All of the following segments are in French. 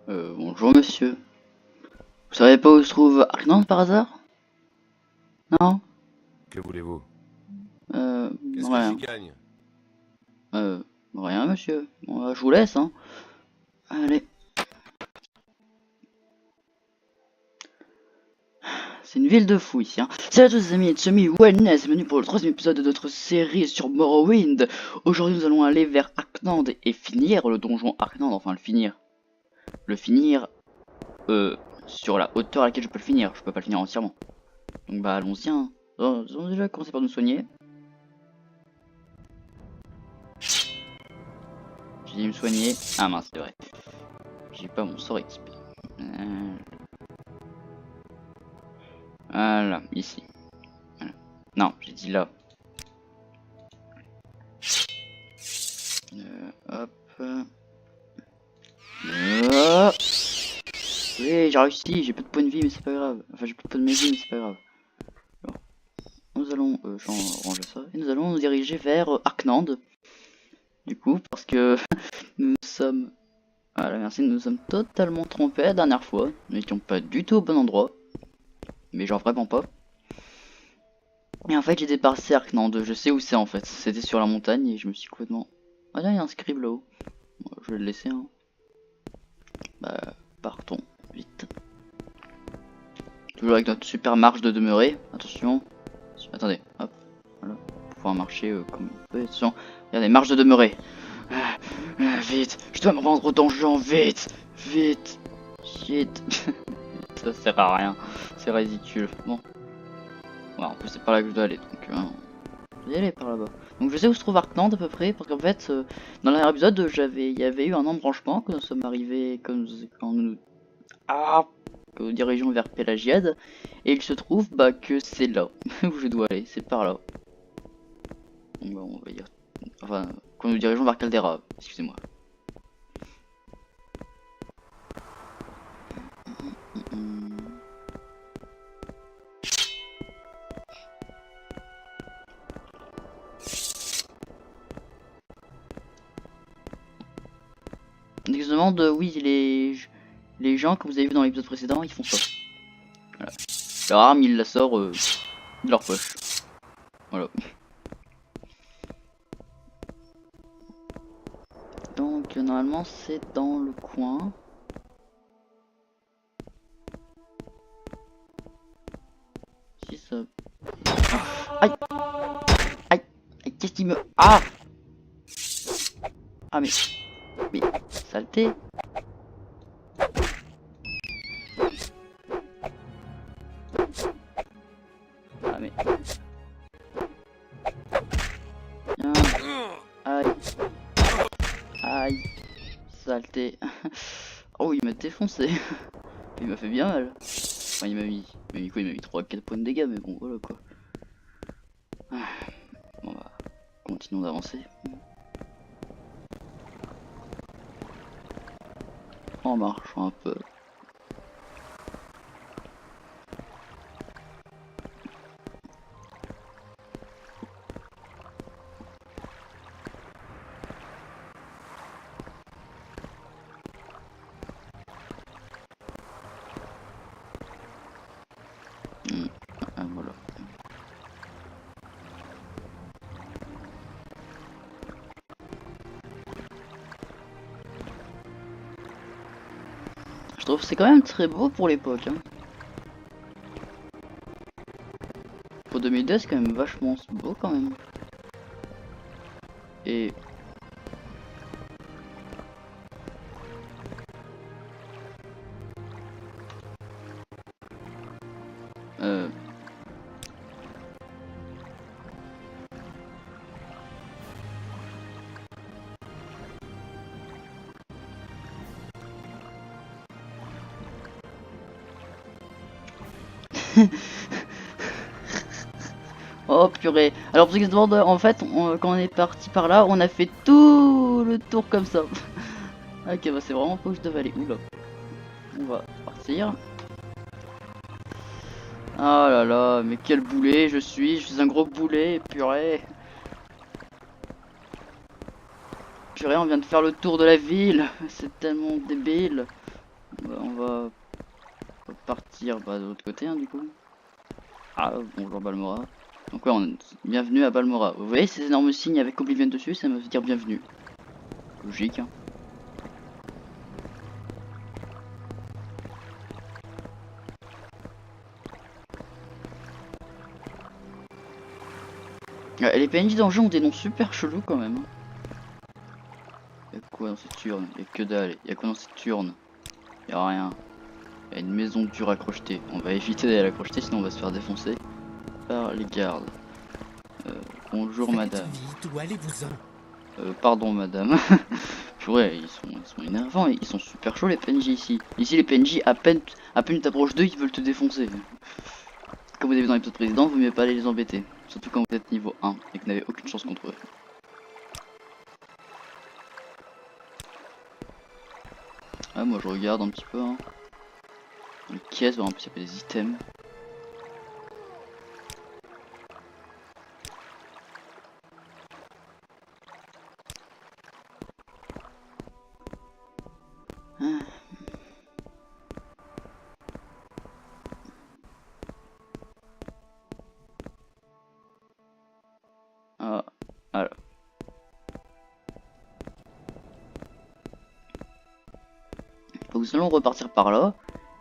Bonjour monsieur. Vous savez pas où se trouve Arknand par hasard? Non? Que voulez-vous? Qu'est-ce Que rien. j'y gagne? Rien monsieur. Bon, je vous laisse, hein. Allez. C'est une ville de fou ici, hein. Salut à tous les amis, it's me, Wellness, bienvenue pour le 3e épisode de notre série sur Morrowind. Aujourd'hui nous allons aller vers Arknand et finir le donjon Arknand, enfin le finir. Le finir, sur la hauteur à laquelle je peux le finir. Je peux pas le finir entièrement. Donc bah allons-y, hein. Nous allons déjà commencer par nous soigner. J'ai dit me soigner. Ah mince, c'est vrai. J'ai pas mon sort XP. Voilà, ici. Voilà. Non, j'ai dit là. Hop. Oui, j'ai réussi. J'ai peu de points de vie, mais c'est pas grave. Enfin, j'ai plus de points de magie, mais c'est pas grave. Alors, nous allons ranger ça. Et nous allons nous diriger vers Arknand. Du coup, parce que nous sommes... Voilà, merci, nous nous sommes totalement trompés la dernière fois. Nous n'étions pas du tout au bon endroit. Mais genre vraiment pas. Et en fait, j'ai dépassé Arknand. Je sais où c'est en fait. C'était sur la montagne et je me suis complètement... Ah là, il y a un scribe là-haut. Bon, je vais le laisser, hein. Bah, partons vite. Toujours avec notre super marche de demeurer. Attention. Attendez, hop. Voilà. Pour pouvoir marcher comme on peut. Attention. Regardez, marche de demeurer. Vite. Je dois me rendre au donjon. Vite. Vite. Shit. Ça sert à rien. C'est ridicule. Bon. Ouais, en plus, c'est par là que je dois aller. Donc, je vais y aller par là-bas. Donc, je sais où se trouve Arknand à peu près. Parce qu'en fait, dans dernier épisode, il y avait eu un embranchement quand nous sommes arrivés. Quand nous dirigeons vers Pélagiade. Et il se trouve que c'est là où je dois aller. C'est par là. Donc, on va dire. Enfin, quand nous dirigeons vers Caldera. Excusez-moi. On se demande, oui, les gens que vous avez vu dans l'épisode précédent, ils font ça. Voilà. Leur arme, ils la sortent de leur poche. Voilà. Donc, normalement, c'est dans le coin. Si ça... Aïe! Aïe! Aïe, qu'est-ce qu'il me... Ah! Ah, mais... Saleté! Ah, mais... Viens. Aïe! Aïe! Saleté! Oh, il m'a défoncé! Il m'a fait bien mal! Enfin, il m'a mis quoi? Il m'a mis 3-4 points de dégâts, mais bon, voilà quoi. Bon, bah, continuons d'avancer. En marchant un peu. Voilà. Je trouve que c'est quand même très beau pour l'époque. Hein. Pour 2002, c'est quand même vachement beau quand même. Et... Oh purée. Alors pour ceux qui se demandent, en fait, quand on est parti par là, on a fait tout le tour comme ça. Ok, bah c'est vraiment pas où je devais aller. Oula. On va partir. Oh là là, mais quel boulet je suis un gros boulet, purée. Purée, on vient de faire le tour de la ville, c'est tellement débile. On va partir de l'autre côté, hein, du coup. Ah, bonjour Balmora. Donc ouais, bienvenue à Balmora. Vous voyez ces énormes signes avec Oblivion dessus, ça veut dire bienvenue. Logique, hein. Les PNJ dans le jeu ont des noms super chelous quand même. Y'a quoi dans cette urne? Y'a que dalle. Y'a quoi dans cette urne? Y'a rien. Y'a une maison dure à crocheter. On va éviter d'aller la crocheter, sinon on va se faire défoncer par les gardes. Bonjour madame. Vite, où allez-vous-en? Pardon madame. Purée, ils sont énervants, ils sont super chauds les PNJ ici. Ici les PNJ, à peine tu t'approches d'eux, ils veulent te défoncer. Comme vous avez vu dans l'épisode précédent, vaut mieux pas aller les embêter. Surtout quand vous êtes niveau 1 et que vous n'avez aucune chance contre eux. Ah, moi je regarde un petit peu. Hein. Les caisses, en plus il y a des items. Ah. Ah, alors. Donc nous allons repartir par là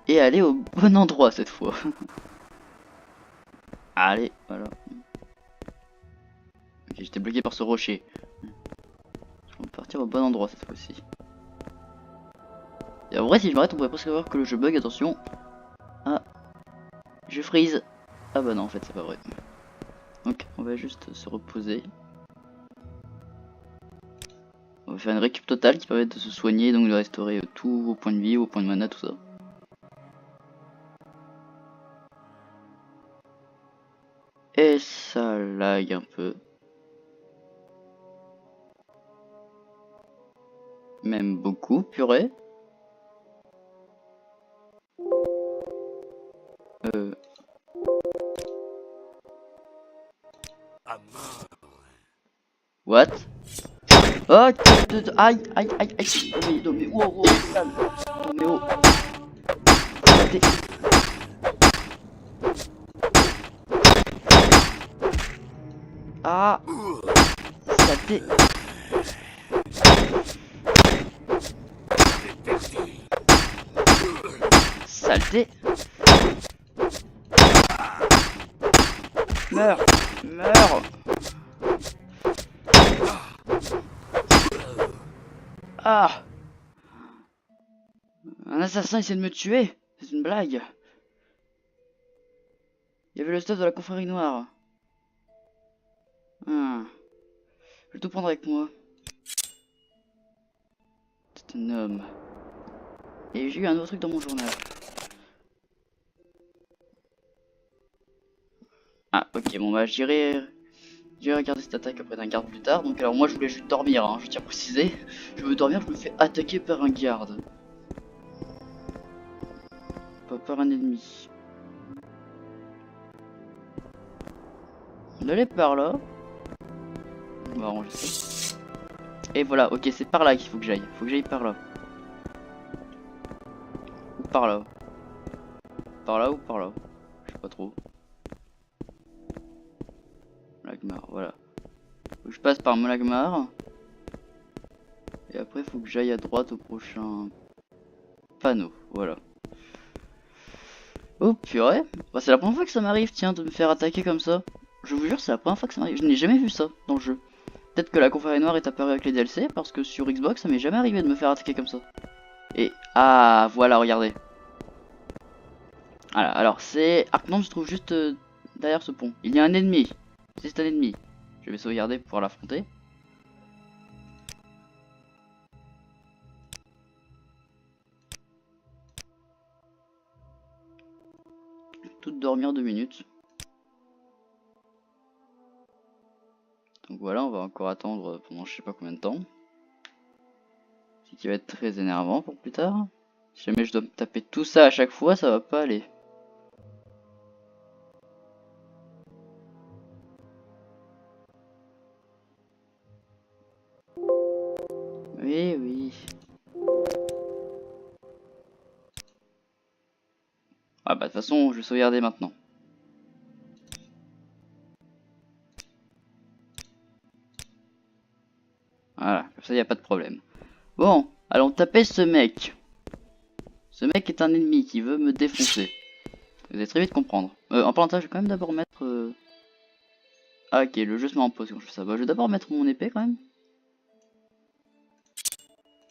et aller au bon endroit cette fois. Allez, voilà. Ok, j'étais bloqué par ce rocher. Je vais partir au bon endroit cette fois-ci. Et en vrai, si je m'arrête, on pourrait presque voir que le jeu bug. Attention. Ah, je freeze. Ah bah non, en fait, c'est pas vrai. Donc, on va juste se reposer. On va faire une récup totale qui permet de se soigner et donc de restaurer tous vos points de vie, vos points de mana, tout ça. Et ça lag un peu. Même beaucoup, purée. What? Oh, aïe, aïe, aïe, aïe. Non mais, wow, wow, calme. Non mais oh. Arrêtez. Ah, saleté. Saleté. Meurs, meurs. Ah, un assassin essaie de me tuer. C'est une blague. Il y avait le stuff de la confrérie noire. Je vais tout prendre avec moi. C'est un homme. Et j'ai eu un autre truc dans mon journal. Ah, ok, bon bah j'irai regarder cette attaque auprès d'un garde plus tard. Donc alors moi je voulais juste dormir, hein, je tiens à préciser. Je veux dormir, je me fais attaquer par un garde. Pas par un ennemi. On allait par là. On va arranger ça. Et voilà, ok, c'est par là qu'il faut que j'aille. Faut que j'aille par là. Ou par là. Par là ou par là. Je sais pas trop. Lagmar, voilà. Faut que je passe par Molagmar. Et après faut que j'aille à droite au prochain panneau. Voilà. Oh purée. Bah, c'est la première fois que ça m'arrive, tiens, de me faire attaquer comme ça. Je vous jure, c'est la première fois que ça m'arrive. Je n'ai jamais vu ça dans le jeu. Peut-être que la confrérie noire est apparue avec les DLC, parce que sur Xbox, ça m'est jamais arrivé de me faire attaquer comme ça. Et ah, voilà, regardez. Voilà, alors c'est Arknand, je trouve juste derrière ce pont. Il y a un ennemi. C'est un ennemi. Je vais sauvegarder pour pouvoir l'affronter. Tout dormir 2 minutes. Donc voilà, on va encore attendre pendant je sais pas combien de temps. Ce qui va être très énervant pour plus tard. Si jamais je dois me taper tout ça à chaque fois, ça va pas aller. Oui, oui. bah de toute façon, je vais sauvegarder maintenant. Voilà, comme ça y a pas de problème. Bon, allons taper ce mec. Ce mec est un ennemi qui veut me défoncer. Vous allez très vite comprendre. En parlant de ça, je vais quand même d'abord mettre... Ah ok, le jeu se met en pause quand je fais ça. Bah, je vais d'abord mettre mon épée quand même.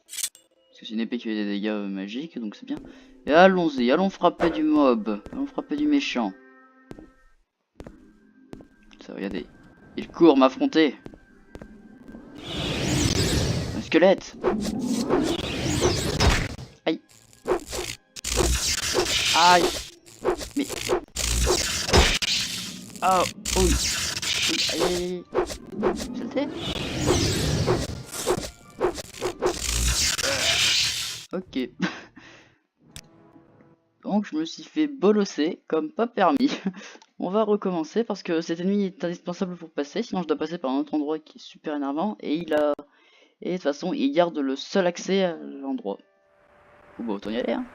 Parce que c'est une épée qui fait des dégâts magiques, donc c'est bien. Et allons-y, allons frapper du mob. Allons frapper du méchant. Ça, regardez. Il court m'affronter. Un squelette. Aïe. Aïe. Mais... Oh, oui. Aïe, aïe, aïe. Saleté. Ok. Donc je me suis fait bolosser comme pas permis. On va recommencer parce que cet ennemi est indispensable pour passer, sinon je dois passer par un autre endroit qui est super énervant et il a... Et de toute façon il garde le seul accès à l'endroit. Bon bah autant y aller hein.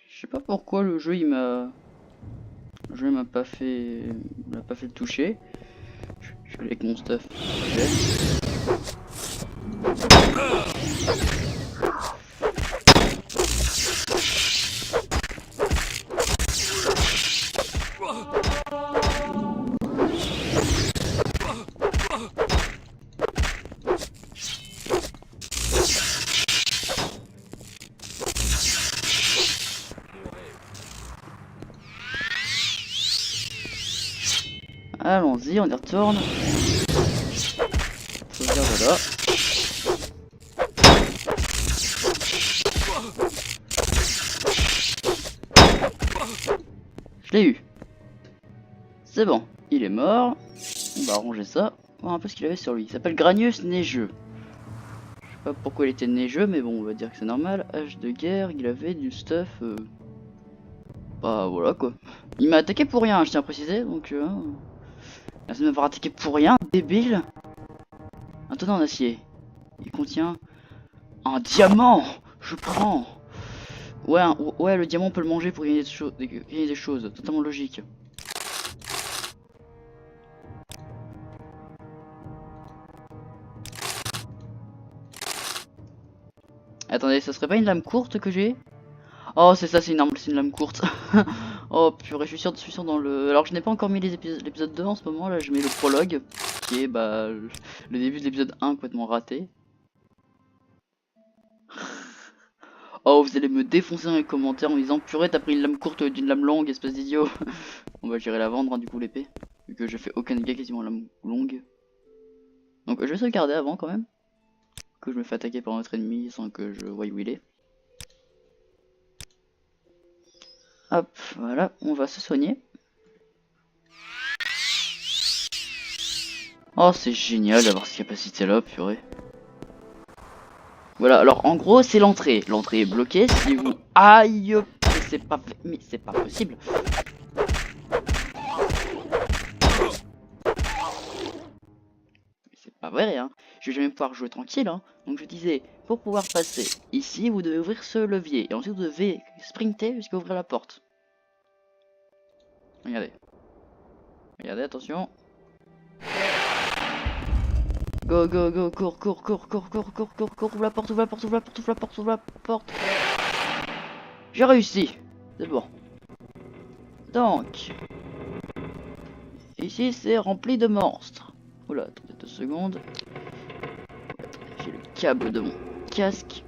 Je sais pas pourquoi le jeu il m'a... Le jeu m'a pas fait... le toucher. Je suis avec mon stuff. Allons-y, on y retourne. Sauvegarde là. Je l'ai eu. C'est bon, il est mort. On va ranger ça. On va voir un peu ce qu'il avait sur lui. Il s'appelle Granius Neigeux. Je sais pas pourquoi il était neigeux, mais bon, on va dire que c'est normal. Hache de guerre, il avait du stuff. Bah voilà quoi. Il m'a attaqué pour rien, je tiens à préciser. Donc, merci de m'avoir attaqué pour rien, débile. Un tonneau en acier. Il contient un diamant. Je prends. Ouais, ouais, le diamant on peut le manger pour gagner des choses. Totalement logique. Attendez, ça serait pas une lame courte que j'ai? Oh, c'est ça, c'est une lame courte. Oh purée, je suis sûr dans le... Alors je n'ai pas encore mis l'épisode 2 en ce moment, là je mets le prologue, qui est bah le début de l'épisode 1 complètement raté. Oh, vous allez me défoncer dans les commentaires en me disant purée, t'as pris une lame courte d'une lame longue, espèce d'idiot. On va gérer la vendre hein, du coup l'épée, vu que je fais aucun dégât quasiment en lame longue. Donc je vais sauvegarder avant quand même, que je me fais attaquer par notre ennemi sans que je voie où il est. Hop, voilà, on va se soigner. Oh, c'est génial d'avoir cette capacité là, purée. Voilà, alors en gros, c'est l'entrée. L'entrée est bloquée si vous... Aïe, c'est pas... Mais c'est pas possible. C'est pas vrai, hein. Je vais jamais pouvoir jouer tranquille, hein. Donc je disais, pour pouvoir passer ici, vous devez ouvrir ce levier. Et ensuite, vous devez sprinter jusqu'à ouvrir la porte. Regardez. Regardez, attention. Go, go, go, cours, cours, cours, cours, cours, cours, cours, cours, ouvre la porte, ouvre la porte, ouvre la porte, ouvre la porte, ouvre la porte. J'ai réussi. C'est bon. Donc. Ici, c'est rempli de monstres. Oula, attendez 2 secondes. J'ai le câble de mon casque.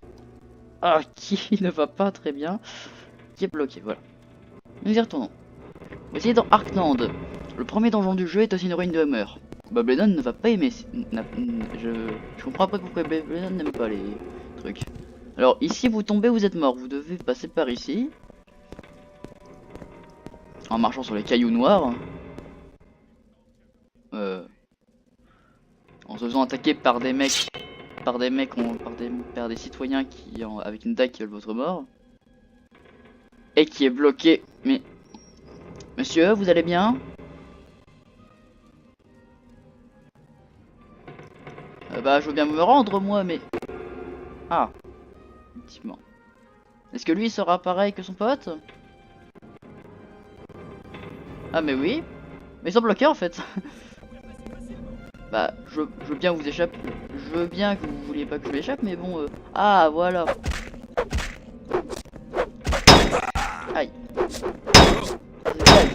Ah, qui ne va pas très bien. Qui est bloqué, voilà. Nous y retournons. Voici dans Arknand. Le premier donjon du jeu est aussi une ruine de Hammer. Bah, Bledon ne va pas aimer. Je comprends pas pourquoi Bledon n'aime pas les trucs. Alors, ici, vous tombez, vous êtes mort. Vous devez passer par ici. En marchant sur les cailloux noirs. En se faisant attaquer par des mecs. Par des citoyens qui avec une dague qui veulent votre mort. Et qui est bloqué. Mais... Monsieur, vous allez bien? Bah, je veux bien me rendre, moi, mais... Ah. Effectivement. Est-ce que lui sera pareil que son pote? Ah, mais oui. Mais ils sont bloqués, en fait. Bah, je veux bien vous échapper. Je veux bien que vous vouliez pas que je m'échappe, mais bon... Ah, voilà. Aïe. Aïe.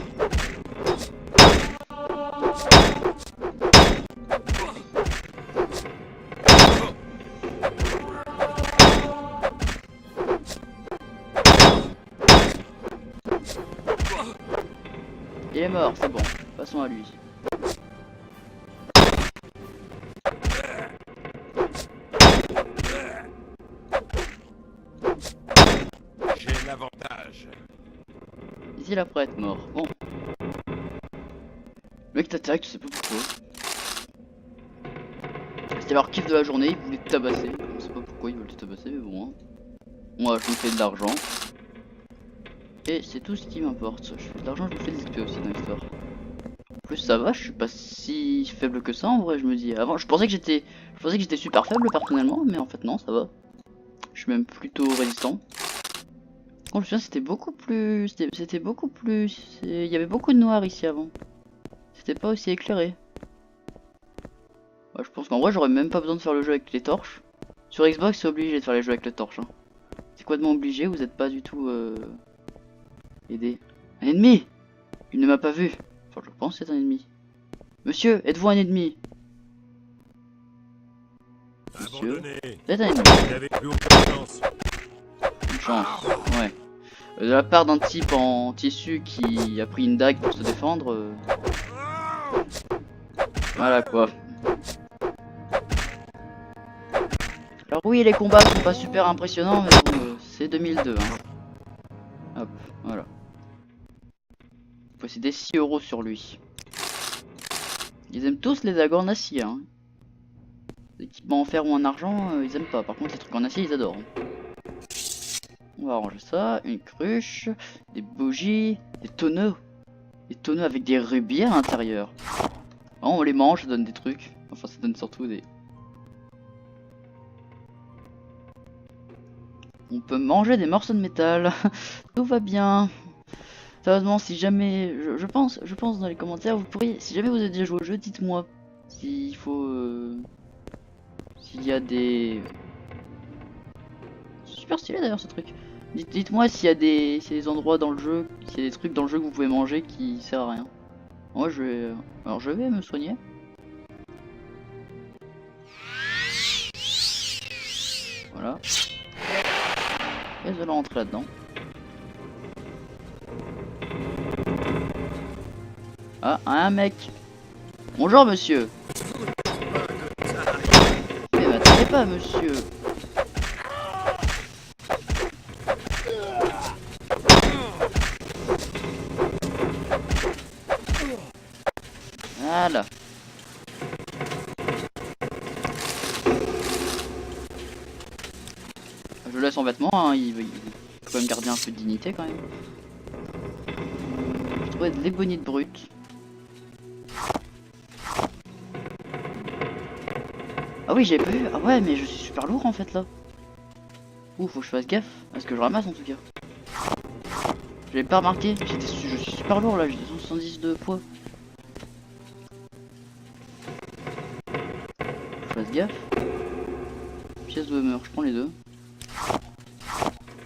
Il est mort, c'est bon. Passons à lui. J'ai l'avantage. Ici, là, pourrait être mort. Bon. Le mec t'attaque, tu sais pas pourquoi. C'était leur kiff de la journée, ils voulaient te tabasser. Je sais pas pourquoi ils veulent te tabasser, mais bon. Hein. Moi, je me fais de l'argent. Et c'est tout ce qui m'importe. Je fais de l'argent, je me fais de l'XP aussi dans l'histoire. En plus, ça va, je suis pas si faible que ça en vrai, je me dis. Avant, je pensais que j'étais super faible personnellement, mais en fait, non, ça va. Je suis même plutôt résistant. Quand je me souviens, c'était beaucoup plus. C'était beaucoup plus. Il y avait beaucoup de noir ici avant. C'était pas aussi éclairé. Ouais, je pense qu'en vrai, j'aurais même pas besoin de faire le jeu avec les torches. Sur Xbox, c'est obligé de faire les jeux avec les torches. Hein. C'est complètement obligé, vous êtes pas du tout aidé. Un ennemi! Il ne m'a pas vu. Enfin, je pense que c'est un ennemi. Monsieur, êtes-vous un ennemi? Monsieur, vous êtes un ennemi. Une chance, ouais. De la part d'un type en tissu qui a pris une dague pour se défendre. Voilà quoi. Alors oui, les combats sont pas super impressionnants, mais bon, c'est 2002. Hein. Hop, voilà. Vous possédez 6 € sur lui. Ils aiment tous les dagues en acier. Hein. Les équipements en fer ou en argent, ils aiment pas. Par contre, les trucs en acier, ils adorent. On va ranger ça. Une cruche, des bougies, des tonneaux. Des tonneaux avec des rubis à l'intérieur. On les mange, ça donne des trucs. Enfin, ça donne surtout des... On peut manger des morceaux de métal. Tout va bien. Sérieusement, si jamais... Je pense dans les commentaires, vous pourriez... Si jamais vous avez déjà joué au jeu, dites-moi. S'il faut... S'il y a des... C'est super stylé d'ailleurs ce truc. Dites-moi s'il y a des endroits dans le jeu, s'il y a des trucs dans le jeu que vous pouvez manger qui servent à rien. Moi je vais... Alors je vais me soigner. Voilà. Et je vais rentrer là-dedans. Ah, un mec. Bonjour monsieur. Mais m'attaquez pas monsieur. Voilà. Je le laisse en vêtements, hein. Il faut quand même garder un peu de dignité quand même. Je trouvais de l'ébonite brute. Ah oui, j'ai pas vu. Ah ouais, mais je suis super lourd en fait là. Ouh, faut que je fasse gaffe à ce que je ramasse en tout cas. Je l'ai pas remarqué. Je suis super lourd là, j'ai 270 de poids. Je fasse gaffe. Pièce de humeur, je prends les deux.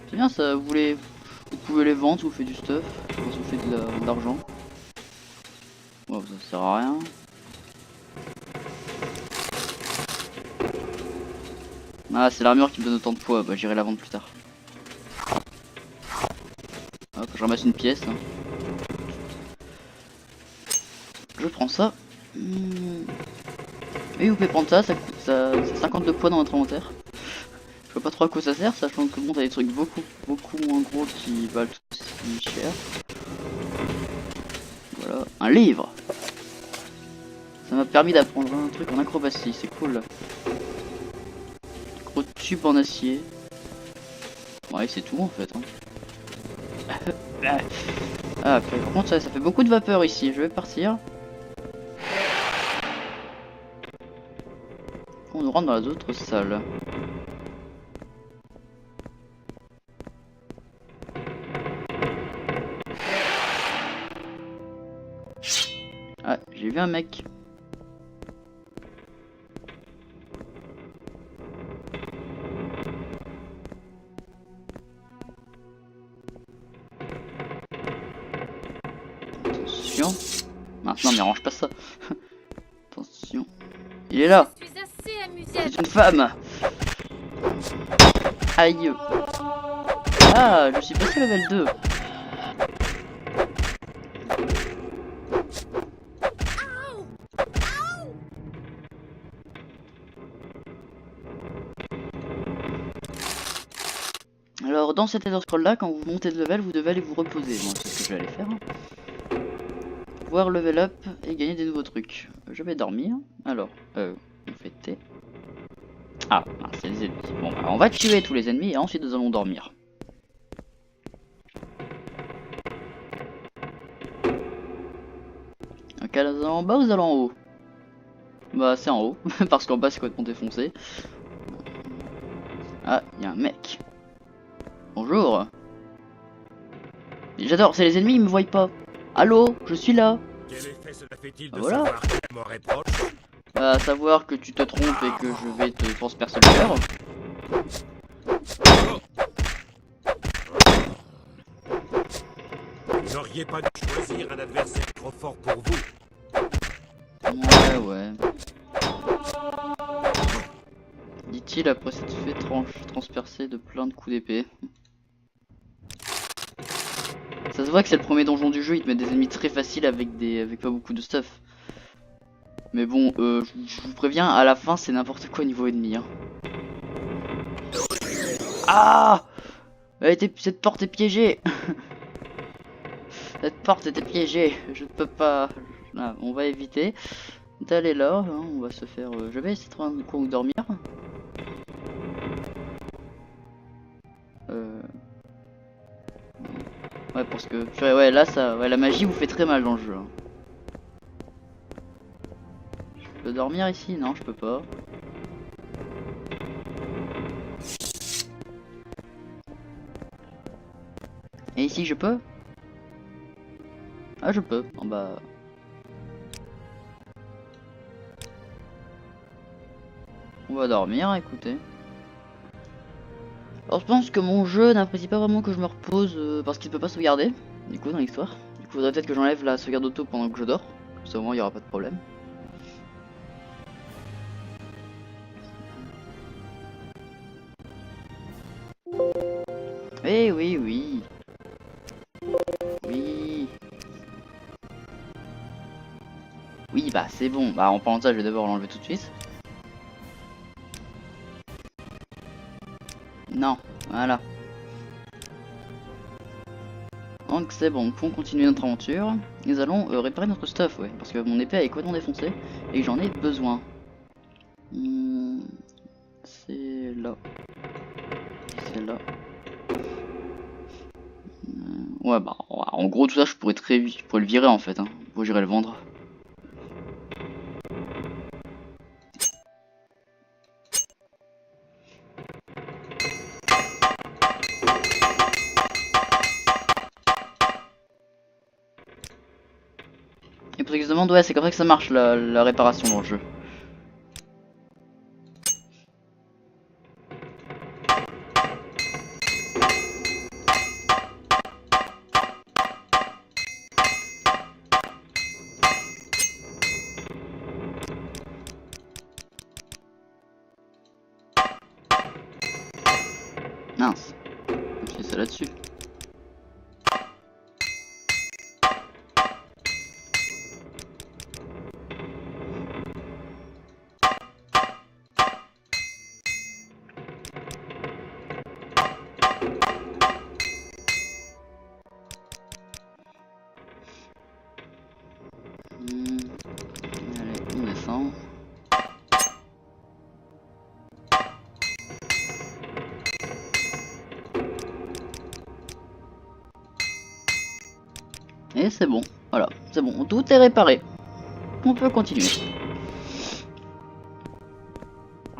C'est bien ça, vous pouvez les vendre si vous faites du stuff, si vous faites de l'argent. Bon, ça sert à rien. Ah, c'est l'armure qui me donne autant de poids, bah j'irai la vendre plus tard. Hop, je ramasse une pièce. Hein. Je prends ça. Et vous pouvez prendre ça, ça coûte 50 de poids dans votre inventaire. Je vois pas trop à quoi ça sert, sachant que bon, t'as des trucs beaucoup moins gros qui valent aussi cher. Voilà, un livre. Ça m'a permis d'apprendre un truc en acrobatie, c'est cool. Gros tube en acier. Ouais, c'est tout en fait. Hein. Ah, après, par contre, ça fait beaucoup de vapeur ici. Je vais partir. On nous rendre dans les autres salles. Ah, j'ai vu un mec. Attention. Maintenant, mais range pas ça. Attention. Il est là. Je suis assez amusée. C'est une femme. Aïe. Ah, je suis passé level 2. Alors dans cet Elder Scroll là, quand vous montez de level, vous devez aller vous reposer. Moi c'est ce que je vais aller faire. Pouvoir level up et gagner des nouveaux trucs. Je vais dormir. Alors, on fait T. Ah, c'est les ennemis. Bon, bah, on va tuer tous les ennemis et ensuite nous allons dormir. Ok, là vous allez en bas ou vous allez en haut? Bah c'est en haut, parce qu'en bas c'est complètement défoncé. Ah, il y a un mec. Bonjour. J'adore, c'est les ennemis, ils me voient pas. Allô, je suis là. Quel effet cela fait-il de Voilà. savoir que la mort est proche? À savoir que tu te trompes et que je vais te transpercer le cœur. Vous n'auriez pas dû choisir un adversaire trop fort pour vous. Ouais. Dit-il après s'être fait transpercer de plein de coups d'épée. Ça se voit que c'est le premier donjon du jeu, il te met des ennemis très faciles avec pas beaucoup de stuff. Mais bon, je vous préviens, à la fin c'est n'importe quoi niveau ennemi. Hein. Ah, cette porte est piégée. Cette porte était piégée, je ne peux pas. Là, on va éviter d'aller là, hein, on va se faire. Je vais essayer de trouver un coin où dormir. Ouais, parce que ouais, là ça, ouais, la magie vous fait très mal dans le jeu. Hein. Je peux dormir ici? Non, je peux pas. Et ici je peux? Ah, je peux. Oh, bah. On va dormir, écoutez. Alors je pense que mon jeu n'apprécie pas vraiment que je me repose parce qu'il ne peut pas sauvegarder, du coup dans l'histoire. Du coup il faudrait peut-être que j'enlève la sauvegarde auto pendant que je dors. Comme ça au moins il n'y aura pas de problème. Eh oui, oui. Oui. Oui, bah c'est bon. Bah en parlant de ça, je vais d'abord l'enlever tout de suite. Non, voilà. Donc c'est bon, nous pouvons continuer notre aventure. Nous allons réparer notre stuff, ouais. Parce que mon épée est complètement défoncée et j'en ai besoin. C'est là. C'est là. Ouais, bah en gros tout ça je pourrais très vite, je pourrais le virer en fait. Hein. Pour j'irai le vendre. Et pour ceux qui se demandent, ouais, c'est comme ça que ça marche la réparation dans le jeu. Mince. Je fais ça là-dessus. Allez, on descend. Et c'est bon, voilà, c'est bon, tout est réparé. On peut continuer.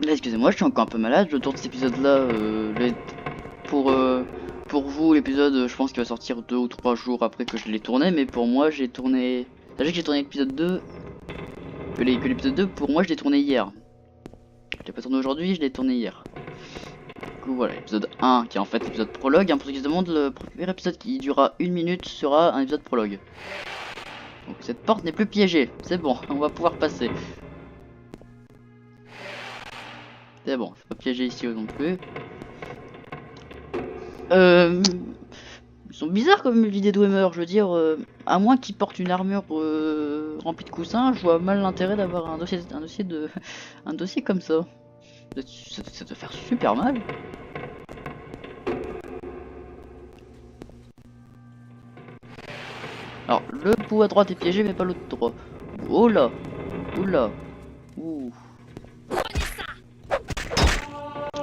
Là, excusez-moi, je suis encore un peu malade. Je tourne cet épisode-là. Pour vous, l'épisode, je pense qu'il va sortir 2 ou 3 jours après que je l'ai tourné. Mais pour moi, j'ai tourné. Sachez que j'ai tourné l'épisode 2. Que l'épisode 2, pour moi, je l'ai tourné hier. Je l'ai pas tourné aujourd'hui, je l'ai tourné hier. Du coup, voilà, l'épisode 1 qui est en fait l'épisode prologue. Hein, pour ceux qui se demandent, le premier épisode qui durera 1 minute sera un épisode prologue. Donc cette porte n'est plus piégée. C'est bon, on va pouvoir passer. C'est bon, c'est pas piégé ici non plus. Ils sont bizarres comme l'idée de Dwemer, je veux dire, à moins qu'ils portent une armure remplie de coussins, je vois mal l'intérêt d'avoir un dossier un dossier comme ça. Ça doit faire super mal. Alors, le bout à droite est piégé, mais pas l'autre droit. Oh là, oula, ouh.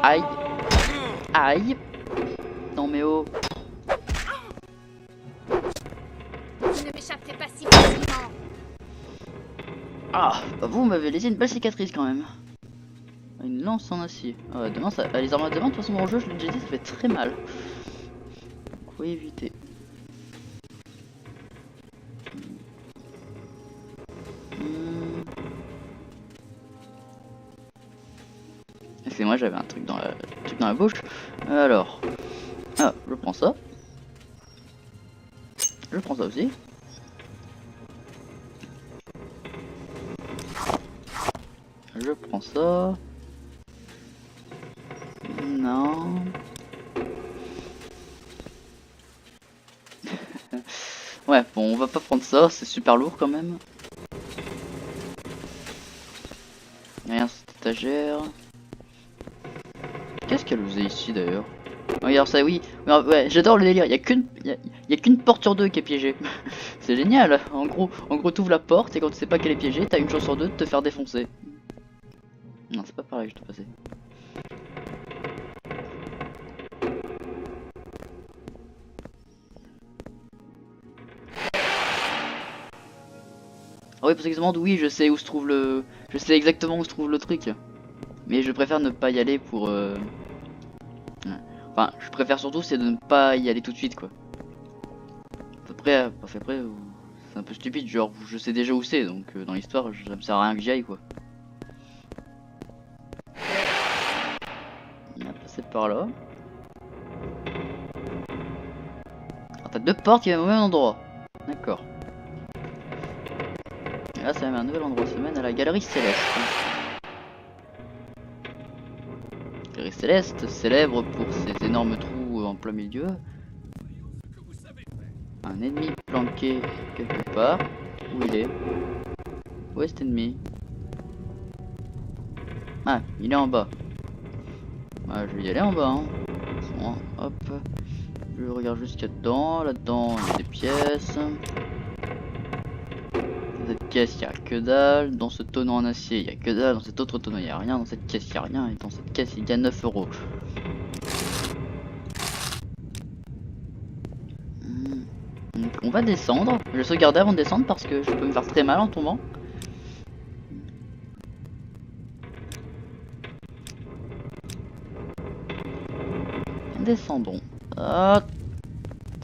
Aïe, aïe. Non mais oh. Je ne m'échapperai pas si facilement. Ah, bah vous m'avez laissé une belle cicatrice quand même. Une lance en acier. Ah, demain, ça... les armes à demain, de toute façon dans le jeu, je l'ai déjà dit, ça fait très mal. Donc, faut éviter. Excusez-moi, j'avais un truc dans la bouche. Alors, ah, je prends ça. Je prends ça aussi. Je prends ça. Non. Ouais, bon, on va pas prendre ça, c'est super lourd quand même. Rien, cette étagère. Qu'est-ce qu'elle faisait ici d'ailleurs? Regarde ça, oui. Ouais, j'adore le délire. Il y a qu'une porte sur deux qui est piégée. C'est génial. En gros, t'ouvres la porte et quand tu sais pas qu'elle est piégée, t'as une chance sur deux de te faire défoncer. Non, c'est pas pareil, je te passais. Ah oui, pour ceux qui se demandent, oui, je sais où se trouve le... Je sais exactement où se trouve le truc. Mais je préfère ne pas y aller pour... Enfin, je préfère surtout c'est de ne pas y aller tout de suite, quoi. Après, pas fait près, c'est un peu stupide, genre je sais déjà où c'est, donc dans l'histoire, ça me sert à rien que j'y aille, quoi. On va passer par là. Alors, t'as deux portes qui viennent au même endroit. D'accord. Et là, ça mène à un nouvel endroit, ça mène à la galerie céleste. Galerie céleste, célèbre pour ses énormes trous en plein milieu. Un ennemi planqué quelque part. Où il est? Où est cet ennemi? Ah, il est en bas. Ah, je vais y aller en bas. Hein. Bon, hop. Je regarde juste ce qu'il y a dedans. Là-dedans, il y a des pièces. Dans cette caisse, il n'y a que dalle. Dans ce tonneau en acier, il n'y a que dalle. Dans cet autre tonneau, il n'y a rien. Dans cette caisse, il n'y a rien. Et dans cette caisse, il y a 9 €. Donc on va descendre. Je vais sauvegarder avant de descendre parce que je peux me faire très mal en tombant. Descendons. Ah,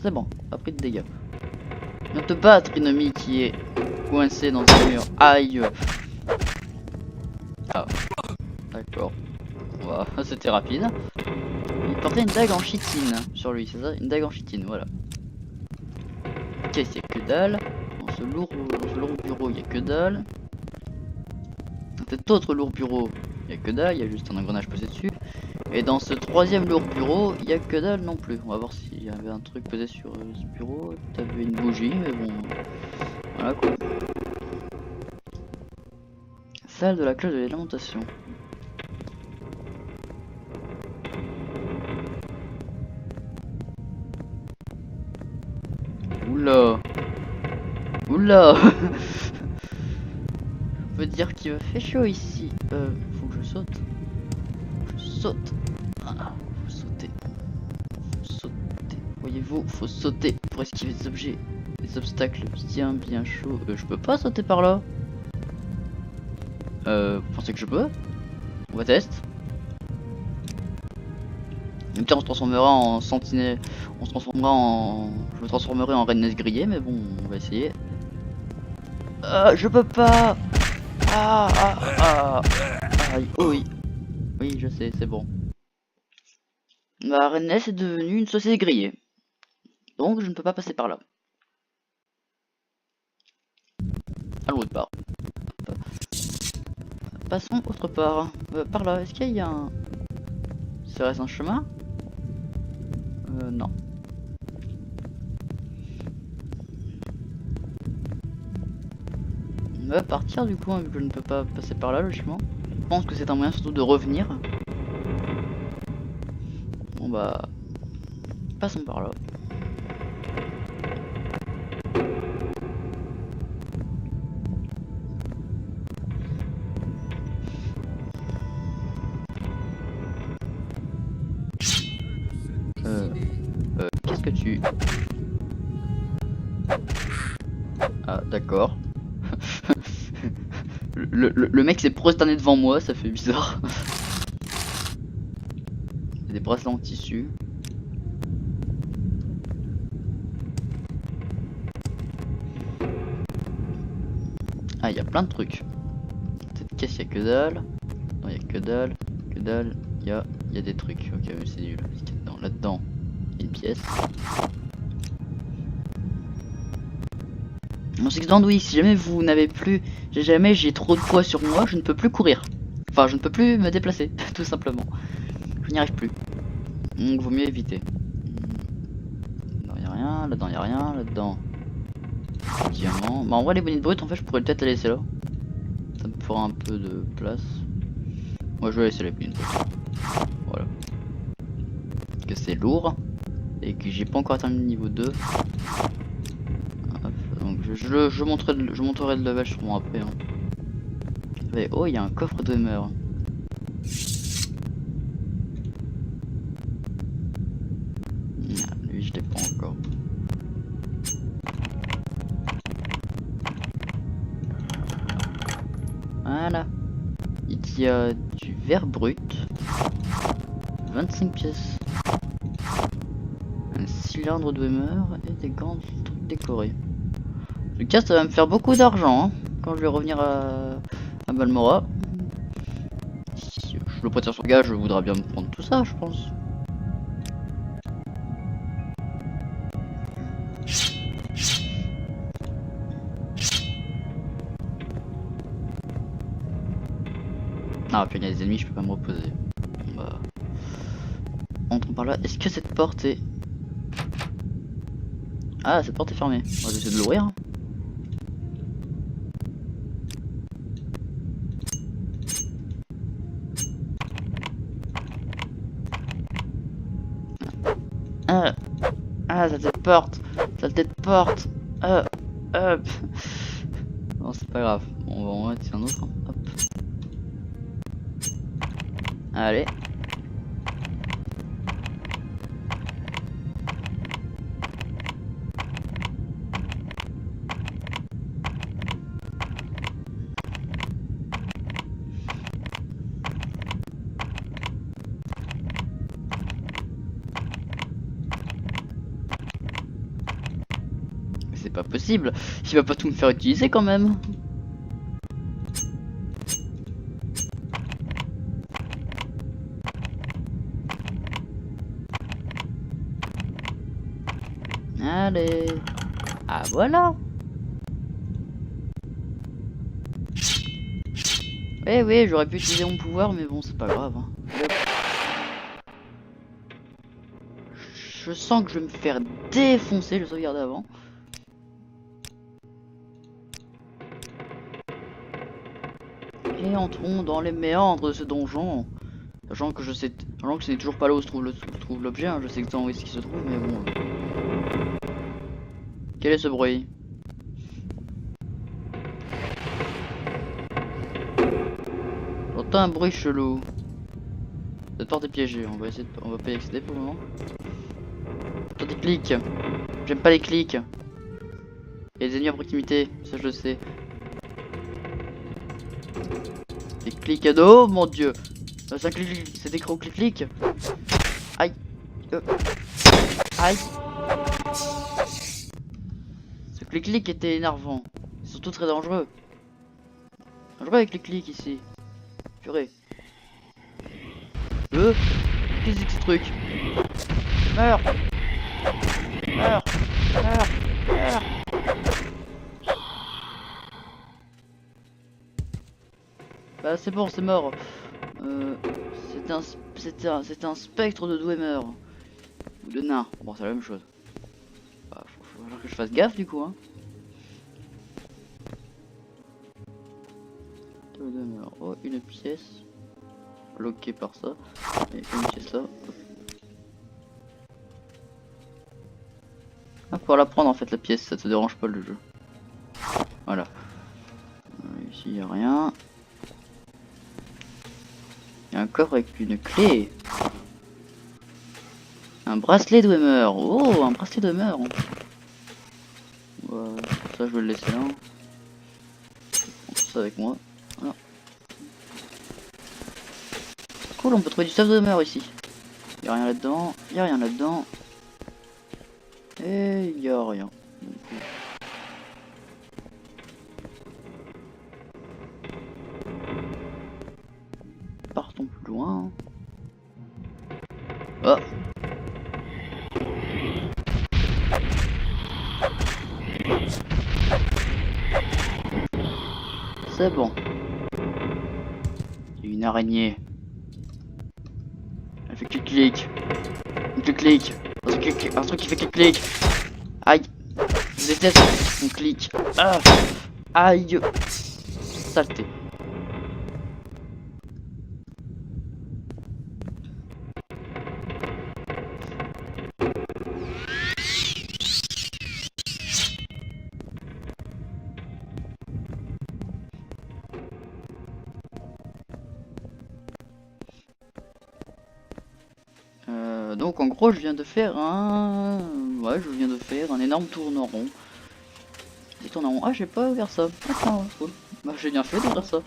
c'est bon, pas pris de dégâts. Viens te battre, ennemi qui est coincé dans un mur. Aïe. Ah, d'accord. Voilà, c'était rapide. Il portait une dague en chitine sur lui, c'est ça? Une dague en chitine, voilà. Ok, il n'y a que dalle. Dans ce lourd bureau, il n'y a que dalle. Dans cet autre lourd bureau, il n'y a que dalle, il y a juste un engrenage posé dessus. Et dans ce troisième lourd bureau, il n'y a que dalle non plus. On va voir s'il y avait un truc posé sur ce bureau. T'avais une bougie, mais bon. Voilà quoi. Salle de la cloche de l'alimentation. Oula. Oula. On peut dire qu'il fait chaud ici. Faut que je saute. Je saute. Ah, faut sauter. Faut sauter. Voyez-vous, faut sauter pour esquiver des objets. Des obstacles bien chauds. Je peux pas sauter par là. Vous pensez que je peux? On va tester. Au pire, on se transformera en sentinelle. On se transformera en. Je me transformerai en Reine grillée, mais bon, on va essayer. Je peux pas. Aïe, oh oui. Oui, je sais, c'est bon. La Reine est devenue une saucisse grillée. Donc, je ne peux pas passer par là. Allons autre part. Passons autre part. Par là, est-ce qu'il y a un... Serait-ce un chemin? Non. On va partir du coup, hein, vu que je ne peux pas passer par là, logiquement. Je pense que c'est un moyen surtout de revenir. Bon bah... Passons par là. Qu'est-ce que tu... Ah, d'accord. le mec s'est prosterné devant moi, ça fait bizarre. Il y a des bracelets en tissu. Ah, il y a plein de trucs. Cette caisse, il y a que dalle. Non, il y a que dalle. Que dalle. Il y a des trucs. Ok, mais c'est nul. Qu'est-ce qu'il y a dedans? Là-dedans, il y a une pièce. Mon Six oui, si jamais vous n'avez plus, jamais j'ai trop de poids sur moi, je ne peux plus courir. Enfin, je ne peux plus me déplacer, tout simplement. Je n'y arrive plus. Donc, vaut mieux éviter. Là, il n'y a rien, là-dedans, il n'y a rien, là-dedans. Diamant. Bah, en vrai, les bonites brutes, en fait, je pourrais peut-être les laisser là. Ça me fera un peu de place. Moi, je vais laisser les bonites brutes. Voilà. Parce que c'est lourd. Et que j'ai pas encore atteint le niveau 2. Donc je monterai le level sûrement après. Hein. Mais, oh, il y a un coffre de demeure. Lui, je l'ai pas encore. Voilà. Il y a du verre brut. 25 pièces. Un cylindre de demeure et des gants décorés. En tout cas, ça va me faire beaucoup d'argent hein, quand je vais revenir à Balmora. Si je le prétends sur gage, je voudrais bien me prendre tout ça, je pense. Ah, puis il y a des ennemis, je peux pas me reposer. Bah... Entrons par là. Est-ce que cette porte est... Ah, cette porte est fermée. On va essayer de l'ouvrir. Saleté de porte. Saleté de porte. Non, c'est pas grave. On va en mettre un autre. Hop. Allez. C'est pas possible. Il va pas tout me faire utiliser quand même. Allez. Ah voilà. Oui, j'aurais pu utiliser mon pouvoir, mais bon, c'est pas grave. Hein. Je sens que je vais me faire défoncer, je sauvegarde avant. Et entrons dans les méandres de ce donjon. Sachant que ce n'est toujours pas là où se trouve l'objet, hein. Je sais exactement où est-ce qu'il se trouve, mais bon. Quel est ce bruit? J'entends un bruit chelou. Cette porte est piégée, on va pas y accéder pour le moment. J'entends des clics. J'aime pas les clics. Il y a des ennemis à proximité, ça je le sais. Des clics à dos, mon dieu. C'est des gros clics. Aïe. Aïe. Ce clic-clic était énervant. C'est surtout très dangereux. Dangereux avec les clics ici. Purée. Qu'est-ce que c'est que ce truc? Meurs. Meurs. Meurs. Meurs. Bah c'est bon, c'est mort. C'était un spectre de Dwemer. Ou de nain. Bon, c'est la même chose. Bah, faut falloir que je fasse gaffe du coup. Hein. Dwemer. Oh, une pièce. Bloquée par ça. Et une pièce là. Ah, pour la prendre en fait la pièce, ça te dérange pas le jeu. Voilà. Ici y a rien. Il y a un coffre avec une clé. Un bracelet Dwemer. Oh, un bracelet Dwemer. Ça, je vais le laisser là. Je prends ça avec moi. Voilà. Cool, on peut trouver du stuff Dwemer ici. Il y a rien là-dedans. Il y a rien là-dedans. Et il y a rien. Partons plus loin. Oh. C'est bon. Il y a une araignée. Elle fait clic-clic. Clic-clic. Un truc qui fait clic-clic. Aïe. Je déteste mon clic. Ah. Aïe. Saleté. Donc en gros je viens de faire un... Ouais, je viens de faire un énorme tourne en rond. Petit tourne en rond. Ah, j'ai pas ouvert ça. Attends, cool. Bah j'ai bien fait d'ouvrir ça.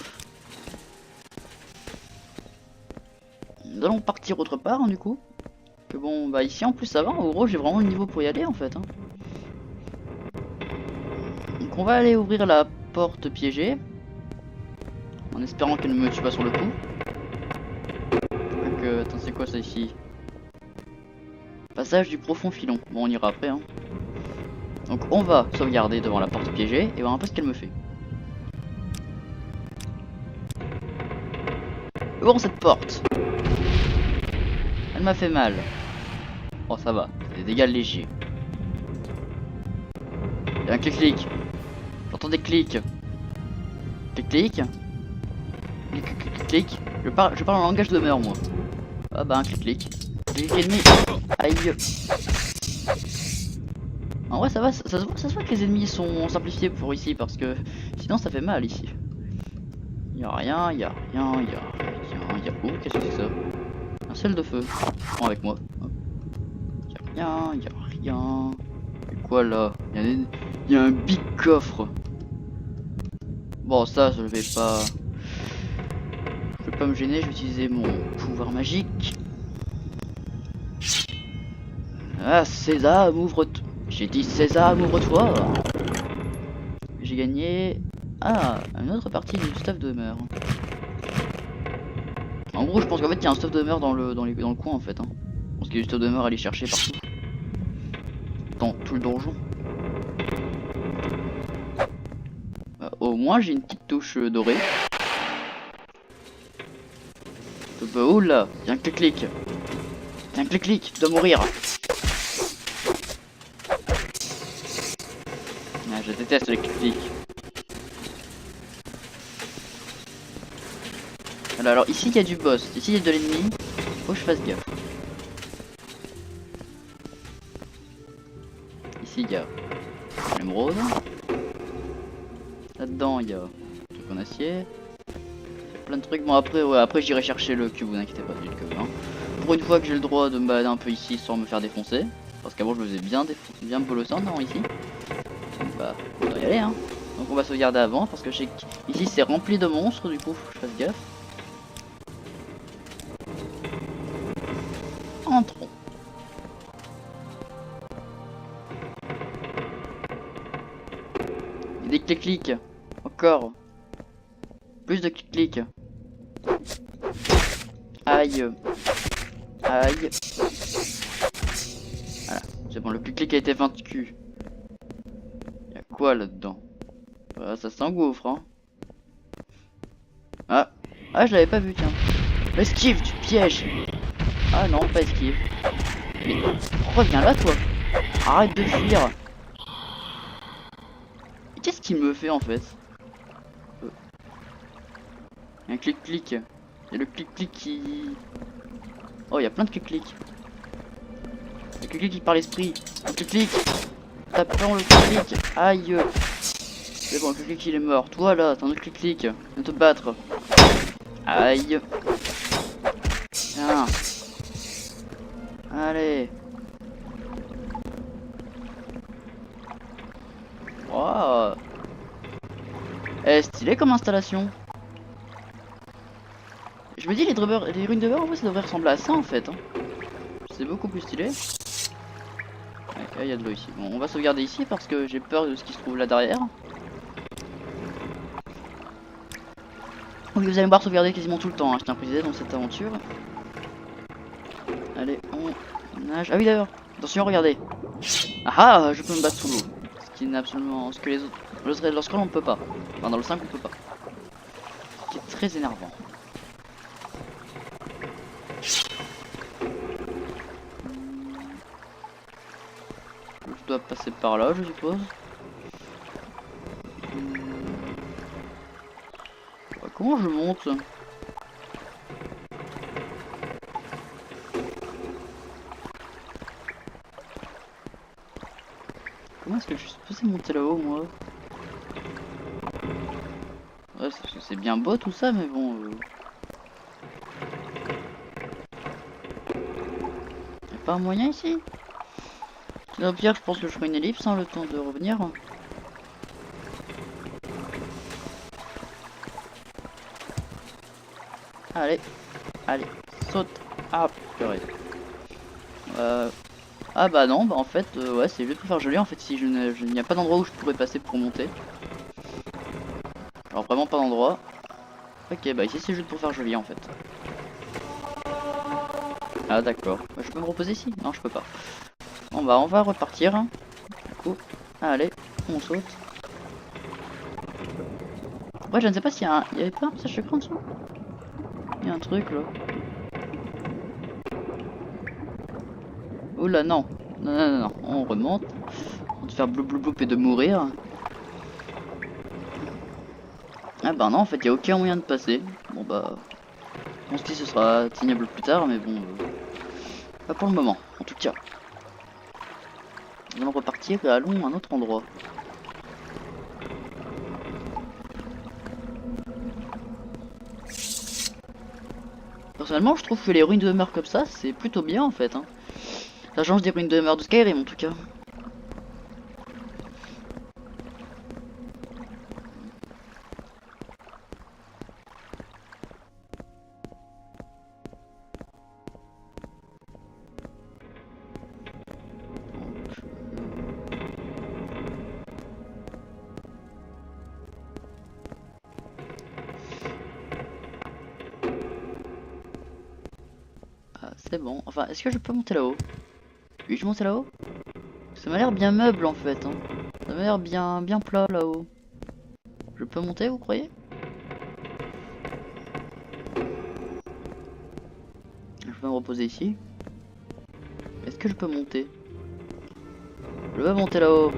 Nous allons partir autre part hein, du coup. Que bon, bah ici en plus ça va. En gros j'ai vraiment le niveau pour y aller en fait. Hein. Donc on va aller ouvrir la porte piégée. En espérant qu'elle ne me tue pas sur le coup. Donc, attends, c'est quoi ça ici? Passage du profond filon. Bon, on ira après. Hein. Donc, on va sauvegarder devant la porte piégée et voir un peu ce qu'elle me fait. Ouvrons cette porte. Elle m'a fait mal. Oh, ça va. C'est des dégâts légers. Il y a un clic-clic. J'entends des clics. Clic-clic. Clic-clic. Je parle en langage de meur, moi. Ah bah, un clic-clic. Clic ennemi. Aïe. En vrai ça va, ça se voit que les ennemis sont simplifiés pour ici parce que sinon ça fait mal ici. Y'a rien, y'a rien, y'a rien, y'a oh qu'est-ce que c'est ça? Un sel de feu. Prends avec moi. Y'a rien, y'a rien. Et quoi là? Y'a un big coffre. Bon ça je vais pas me gêner, je vais utiliser mon pouvoir magique. Ah, Sésame, ouvre-toi. J'ai dit Sésame, ouvre-toi. J'ai gagné. Ah, une autre partie du stuff de Dwemer. En gros, je pense qu'en fait, il y a un stuff de Dwemer dans le coin en fait. Hein. Je pense qu'il y a du stuff de Dwemer à aller chercher partout. Dans tout le donjon. Au moins, j'ai une petite touche dorée. Oh là, il y a un clic-clic. Il y a un clic-clic, tu dois mourir. Ah, je déteste les clics. Alors ici il y a du boss, ici il y a de l'ennemi, faut que je fasse gaffe. Ici il y a l'émeraude. Là-dedans il y a un truc en acier. Plein de trucs. Bon après ouais, après j'irai chercher le cube, vous inquiétez pas, j'ai le cube. Hein. Pour une fois que j'ai le droit de me balader un peu ici sans me faire défoncer. Parce qu'avant je me faisais bien bolosser non ici. Donc bah on doit y aller hein. Donc on va sauvegarder avant parce que je sais qu'ici c'est rempli de monstres, du coup faut que je fasse gaffe. Entrons. Et des clics-clics. Encore. Plus de clics-clics. Aïe. Aïe. Voilà. C'est bon, le clic-clic a été vaincu. Y'a quoi là-dedans? Ça s'engouffre, hein. Ah. Ah, je l'avais pas vu, tiens. Esquive, tu pièges. Ah non, pas esquive. Mais reviens là, toi. Arrête de fuir. Qu'est-ce qu'il me fait en fait? Un clic-clic. Il y a le clic-clic qui... Oh, il y a plein de clic-clic. Le clic-clic qui parle l'esprit. Le clic-clic. Tapons le clic-clic. Aïe. C'est bon, le clic-clic il est mort. Toi là, t'as un autre clic-clic. Viens te battre. Aïe. Tiens. Allez. Wow. Eh, stylé comme installation. Je me dis les ruines de beurre en vrai ça devrait ressembler à ça en fait. Hein. C'est beaucoup plus stylé. Ouais, il y a de l'eau ici. Bon, on va sauvegarder ici parce que j'ai peur de ce qui se trouve là derrière. Oui, vous allez me voir sauvegarder quasiment tout le temps, hein, je tiens à préciser dans cette aventure. Allez, on nage. Ah oui d'ailleurs, attention, regardez. Ah ah, je peux me battre sous l'eau. Ce qui n'est absolument... ce que les autres... Lorsqu'on ne peut pas. Enfin dans le 5 on peut pas. Ce qui est très énervant. Je dois passer par là, je suppose. Comment je monte? Comment est-ce que je suis supposé monter là-haut, moi? Ouais, c'est bien beau tout ça, mais bon... Y'a pas un moyen ici? Au pire, je pense que je ferai une ellipse, hein, le temps de revenir. Allez, allez, saute. Ah, purée. Ah bah non, bah en fait, ouais, c'est juste pour faire joli. En fait, si il n'y a pas d'endroit où je pourrais passer pour monter. Alors vraiment pas d'endroit. Ok, bah ici c'est juste pour faire joli en fait. Ah d'accord. Bah, je peux me reposer ici? Non, je peux pas. Bon bah on va repartir. Du coup, allez, on saute. Ouais, je ne sais pas s'il y a un... Il y avait pas un message secret en dessous? Il y a un truc là. Oula non. Non, non, non, non. On remonte. On va faire blou blou blou et de mourir. Ah bah non, en fait, il n'y a aucun moyen de passer. Bon bah... Je pense que ce sera atteignable plus tard, mais bon... pas pour le moment, en tout cas. Nous allons repartir et allons à un autre endroit. Personnellement, je trouve que les ruines de demeure comme ça, c'est plutôt bien en fait. Hein. Ça change des ruines de demeure de Skyrim en tout cas. C'est bon. Enfin, est-ce que je peux monter là-haut? Oui, je monte là-haut? Ça m'a l'air bien meuble en fait. Hein. Ça m'a l'air bien plat là-haut. Je peux monter, vous croyez? Je peux me reposer ici. Est-ce que je peux monter? Je veux monter là-haut.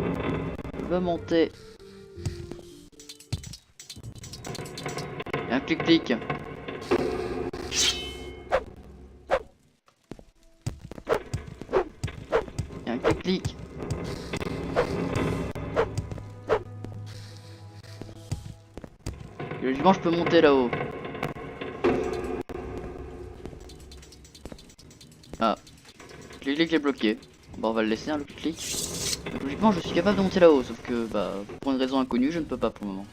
Je veux monter. Et un clic-clic. Et un clic-clic. Logiquement, je peux monter là-haut. Ah. Le clic-clic est bloqué. Bon, on va le laisser, hein, le clic-clic. Donc, logiquement, je suis capable de monter là-haut, sauf que, bah, pour une raison inconnue, je ne peux pas pour le moment.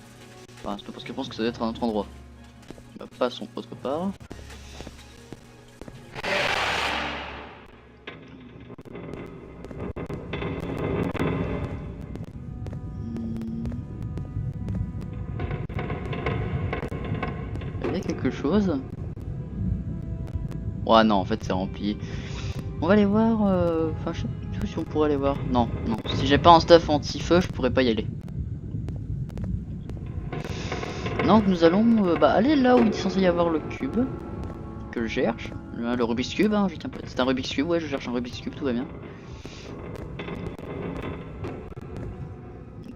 Enfin, c'est pas parce que je pense que ça doit être un autre endroit. Bah, passons autre part. y a quelque chose. Ouais, non, en fait, c'est rempli. On va aller voir. Enfin, je sais pas si on pourrait aller voir. Non, non. Si j'ai pas un stuff anti-feu, je pourrais pas y aller. Donc, nous allons aller là où il est censé y avoir le cube. Que je cherche. Le Rubik's Cube, hein. C'est un Rubik's Cube, ouais, je cherche un Rubik's Cube, tout va bien.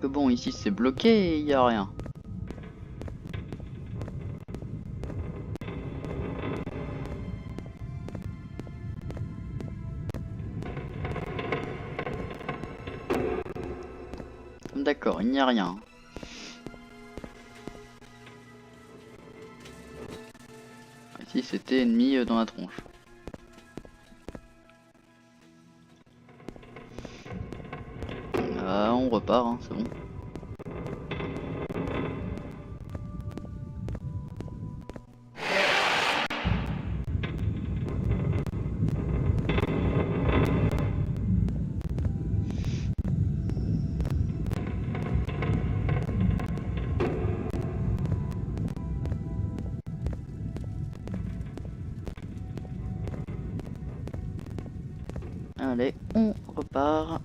Donc, bon, ici c'est bloqué et il y a rien. D'accord, il n'y a rien. Ici c'était ennemi dans la tronche. On repart, hein, c'est bon. Allez, on repart.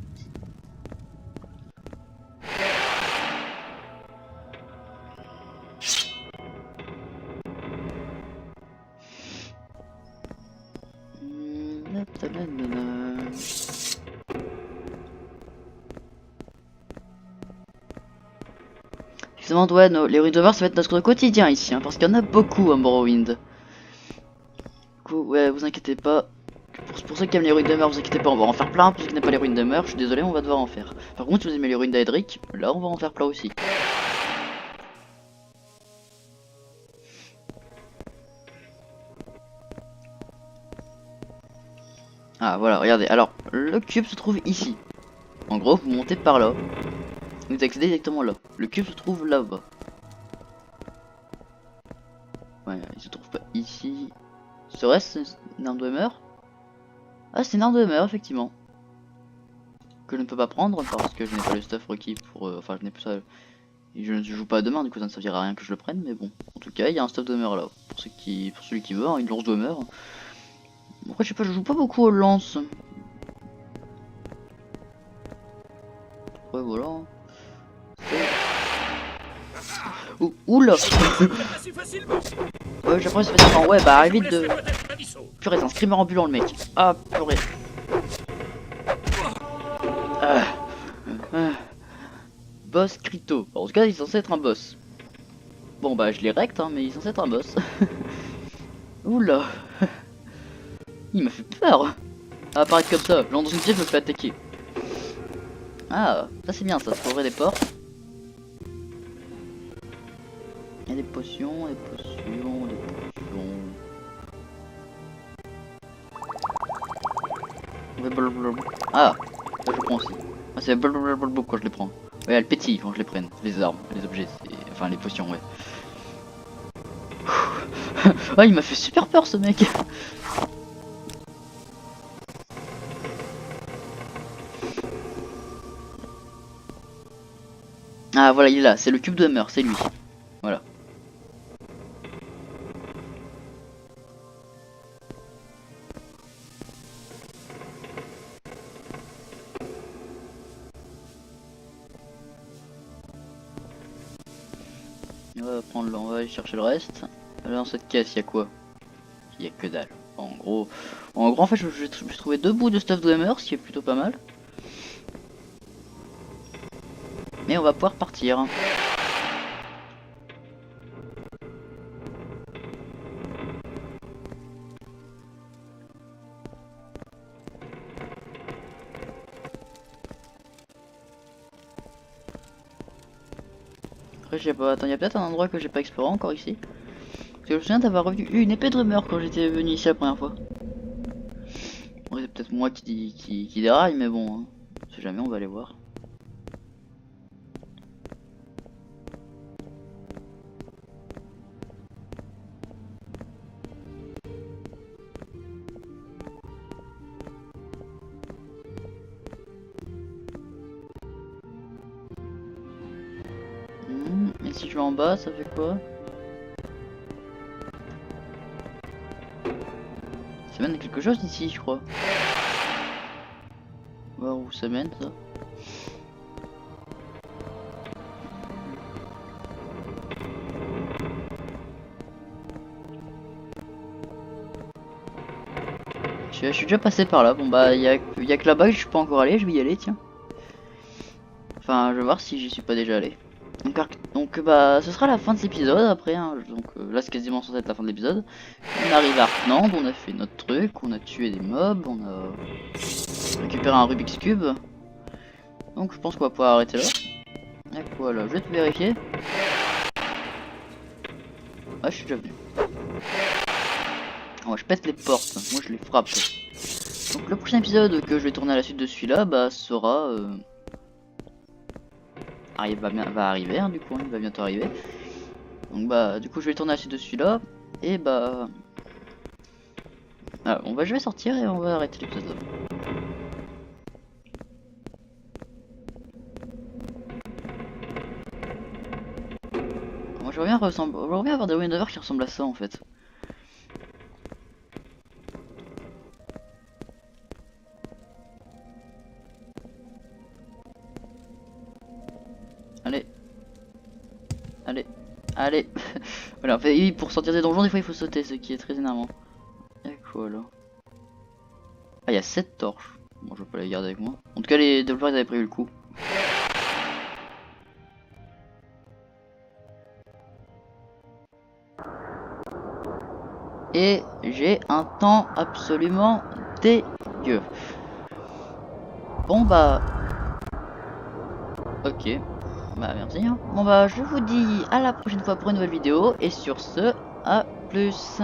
Justement, ouais, les ruines de mort, ça va être notre quotidien ici, hein, parce qu'il y en a beaucoup à Morrowind. Du coup, ouais, vous inquiétez pas. Pour ceux qui aiment les ruines de mort, vous inquiétez pas, on va en faire plein. Pour ceux qui n'aiment pas les ruines de mort, je suis désolé, on va devoir en faire. Par contre, si vous aimez les ruines d'Aedric, là, on va en faire plein aussi. Ah, voilà, regardez. Alors, le cube se trouve ici. En gros, vous montez par là. Vous accédez directement là. Le cube se trouve là-bas. Ouais, il se trouve pas ici. Serait-ce une arme de demeure? Ah, c'est une arme de demeure, effectivement. Que je ne peux pas prendre parce que je n'ai pas le stuff requis pour. Enfin, je n'ai plus ça. Et je ne joue pas demain, du coup ça ne servira à rien que je le prenne, mais bon. En tout cas, il y a un stuff de demeure là. Pour celui qui veut, hein, une lance de demeure. Après, je sais pas, je joue pas beaucoup aux lances. Ouais, voilà. Oula. Ouais, j'apprends c'est facilement. Ouais, bah arrête vite de. Purée, c'est un screamer ambulant le mec. Ah, purée. Boss Crito. En tout cas, il est censé être un boss. Bon, bah je l'ai rect, hein, mais il est censé être un boss. Oula. Il m'a fait peur. À apparaître comme ça, l'an dans une pièce me fait attaquer. Ah, ça c'est bien, ça se ouvrir des portes. Il y a des potions, des potions, des potions. Ah, là je prends aussi. Ah, c'est blablabla quand je les prends. Ouais, elles pétillent quand je les prenne. Les armes, les objets, enfin les potions, ouais. Ah, il m'a fait super peur ce mec. Ah voilà, il est là, c'est le cube de demeure, c'est lui. Voilà. On va aller chercher le reste. Là dans cette caisse, il y a quoi? Il y a que dalle. En gros en fait, j'ai trouvé 2 bouts de stuff Dreamer, ce qui est plutôt pas mal. Mais on va pouvoir partir. Après, je sais pas. Attends, il y a peut-être un endroit que j'ai pas exploré encore ici. Parce que je me souviens d'avoir eu une épée de Dreamer quand j'étais venu ici la première fois. Bon, c'est peut-être moi qui déraille, mais bon, hein. Si jamais, on va aller voir. Et si je vais en bas, ça fait quoi? mène à quelque chose ici, je crois. Voir où ça mène, ça. Je suis déjà passé par là. Bon bah, y a que là-bas que je suis pas encore allé. Je vais y aller, tiens. Enfin, je vais voir si j'y suis pas déjà allé. Donc bah, ce sera la fin de cet épisode après. Hein. Donc là, c'est quasiment censé être la fin de l'épisode. On arrive à Arknand, on a fait notre truc, on a tué des mobs, on a récupéré un Rubik's Cube. Donc je pense qu'on va pouvoir arrêter là. Et voilà, je vais te vérifier. Ah, je suis déjà venu. Moi je pète les portes, moi je les frappe. Donc le prochain épisode que je vais tourner à la suite de celui-là, bah sera... va arriver, hein, du coup, il va bientôt arriver. Donc bah du coup je vais tourner à la suite de celui-là. Et bah... Ah, je vais sortir et on va arrêter l'épisode là. Moi je reviens avoir des Windows qui ressemblent à ça en fait. Allez. Allez. Allez. Voilà, en fait, pour sortir des donjons, des fois il faut sauter, ce qui est très énervant. Y'a quoi là? Ah, il y a 7 torches. Bon, je vais pas les garder avec moi. En tout cas, les développeurs ils avaient prévu le coup. Et j'ai un temps absolument dégueu. Bon bah... Ok. Bah merci. Hein. Bon bah je vous dis à la prochaine fois pour une nouvelle vidéo. Et sur ce, à plus.